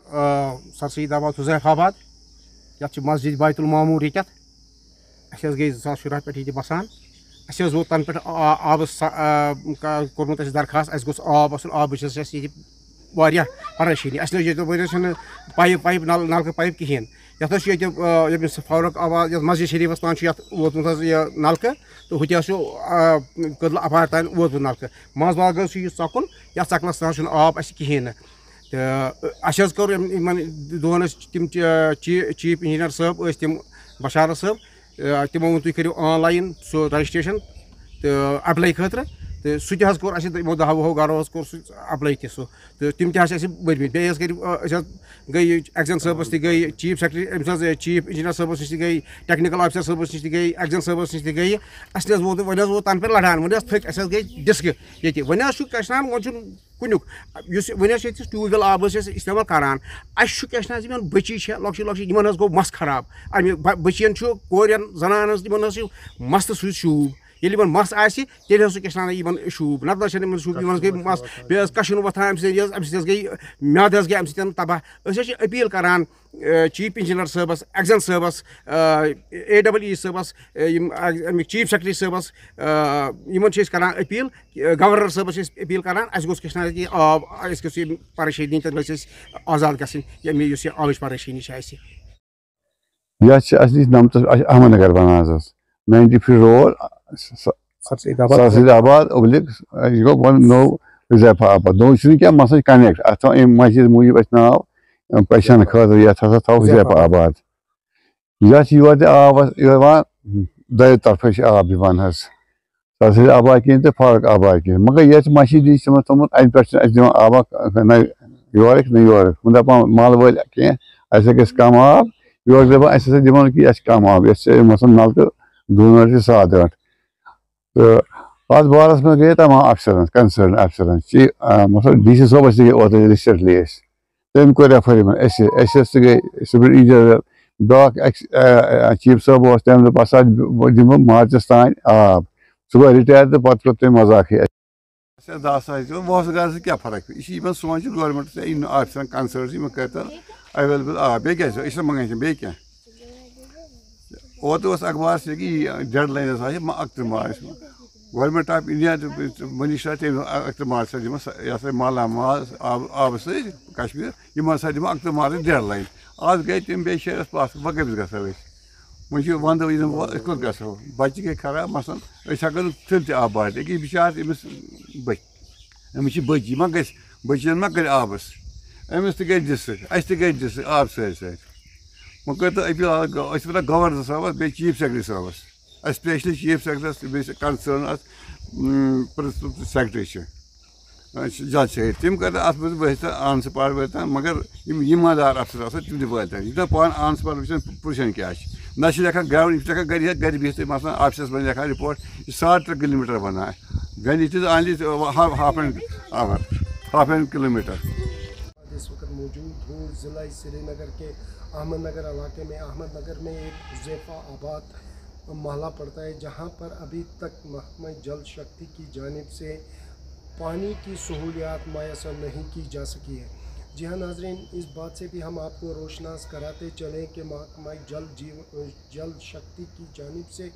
Sir Saidabad हुजैफाबाद ये मस्जिद बैतुल मामूर ये गई 2010 पे बसान वो तन पे आब कोर्मुत दरखास्त गोस आब आब परेशानी लगे पाइप पाइप नलक पाइप कहें ये फारूक आबाद मस्जिद शरीफस तान वोतमुत नलक तो हूँ कदल अपार तान वोतमुत नलक मज बाग चकुन ये चकलस तान आब कहें तो कोर दोन तम चीफ इंजीनियर साहब तम बशारत साहब तमो वो तुम करो ऑनलाइन सो रजिस्ट्रेशन तो अप्लाई खतर तो सह कोर यमो 10 वुहो गरो कोर अप्लाई तो तम तमि गई एग्जाम साहबस गई चीफ सेक्रेटरी चीफ इंजीनियर साहबस नश गई टेक्निकल ऑफिसर साहबस नश गई एग्जाम साहबस नश गई वोत वो तन पे लड़ान वन थक गई डिस्क ये वन कशन वो कुनुक वन ट्यूबवेल आब इस्तेमाल करान कशन बची लक्ष लक्ष गो मस खराब अमे बचियन कोरियन जनान मस्त सूब ये मस आस तेल शूब नत शूब गई मस बे कशन वथान अम गई म्याद गई अम तबाह अपील करान चीफ इंजीनियर साहबस एग्जाम साहबस AEE साहबस चीफ सेक्रेटरी साहबस करान अपील गवर्नर साहबस अपील करान गोस कि आब परेशानी आजाद गमें आबच परेशानी अहमदनगर बनान मेन फी रोड सरसईदाबाद ओब्लिक यह गो नो हुजैफाबाद दो क्या मसला कनेक्ट अत मस्जिद मूजूब नाव क्वेश्चन खतर ये थो हुजैफाबाद योर आब दो तरफ आब सरसईदाबाद कहें तो फारूक आबाद कहें मगर ये मस्जिद थोमुत अ पे आबा न योर न योर दपान मल वल कह कम आब योर दपान दिमो कि कम आब मसल नलक दून 7-8 तो अत बारस में गए तमाम अफसर कंसर्न अफसर मतलब DC साहबस गई ओत रिसेंटली तम को रेफर गई सब ब्रा चीफ साहब तम दप दिमो मार्चस तान आब सह गो रिटायर तो पे कर तम मजाक वह क्या फर्क यह सोच गवर्नमेंट अफसर कंसर्न कर अवेलेबल आब बे क्या मंगान बे क्या ओत अखबार से कि dead line 31 March government of India minister तम 31 मार्च ये माला माल आब कश्मीर यम 31 मार्च डेड लाइन आज गई तम बे शहरस पास वह कमिस गो वो वंद कत गो बच्चे गई खराब मसन हेको थल आबाद ये बिचार अमिस बची मा गई बचन मा कर आबस अमिस गई डिस्क गई डिस्क आब सर वो कर तो अपील गवर्नर साहबस बे चीफ सेक्रेटरी साहबस specially chief secretary concern principal secretary जज शहीद तम कर अत मज ऑन स्पॉट वातान मगर ईमानदार अफसर तम वातान यह पान ऑन स्पॉट वुचान पोजिशन क्या ना लेखान ग्राउंड यह घर बिहत मसलन ऑफिस में लेखान रिपोर्ट 3.5 किलोमीटर बनाए gun it is only half an kilometre. इस वक्त मौजूद हूँ ज़िला श्रीनगर के अहमदनगर इलाके में। अहमदनगर में एक हुजैफाबाद महला पड़ता है जहाँ पर अभी तक महकमा जल शक्ति की जानिब से पानी की सहूलियात मैसर नहीं की जा सकी है। जी हाँ नाज़रीन, इस बात से भी हम आपको रोशनास कराते चलें कि महकमा जल शक्ति की जानिब से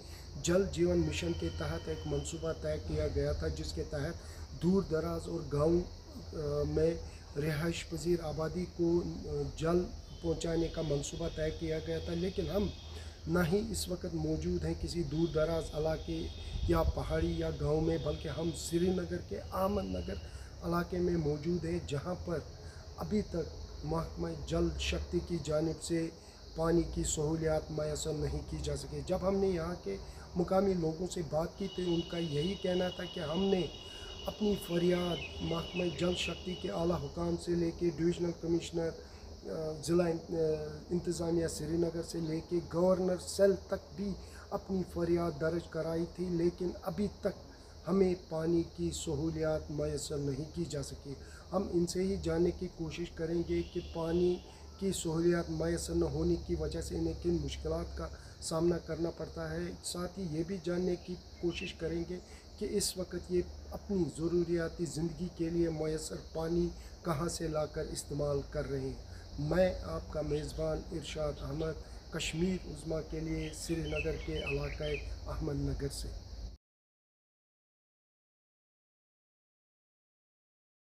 जल जीवन मिशन के तहत एक मंसूबा तय किया गया था जिसके तहत दूर दराज और गाँव में रिहाइश पजीर आबादी को जल पहुँचाने का मंसूबा तय किया गया था, लेकिन हम ना ही इस वक्त मौजूद हैं किसी दूर दराज इलाके या पहाड़ी या गांव में, बल्कि हम श्रीनगर के अहमदनगर इलाके में मौजूद हैं जहां पर अभी तक महकमा जल शक्ति की जानिब से पानी की सहूलियात मैसर नहीं की जा सकी। जब हमने यहाँ के मुकामी लोगों से बात की तो उनका यही कहना था कि हमने अपनी फरियाद महकमा जल शक्ति के आला हुकाम से लेके डिविजनल कमिश्नर ज़िला इंतज़ामिया श्रीनगर से लेके गवर्नर सेल तक भी अपनी फरियाद दर्ज कराई थी, लेकिन अभी तक हमें पानी की सहूलियात मैसर नहीं की जा सकी। हम इनसे ही जानने की कोशिश करेंगे कि पानी की सहूलियात मैसर न होने की वजह से इन्हें किन मुश्किलात का सामना करना पड़ता है। साथ ही ये भी जानने की कोशिश करेंगे कि इस वक्त ये अपनी ज़रूरियाती ज़िंदगी के लिए मैसर पानी कहाँ से लाकर इस्तेमाल कर रहे हैं। میں آپ کا میزبان ارشاد احمد کشمیر عظمیٰ کے لیے سری نگر کے علاقۂ احمد نگر سے.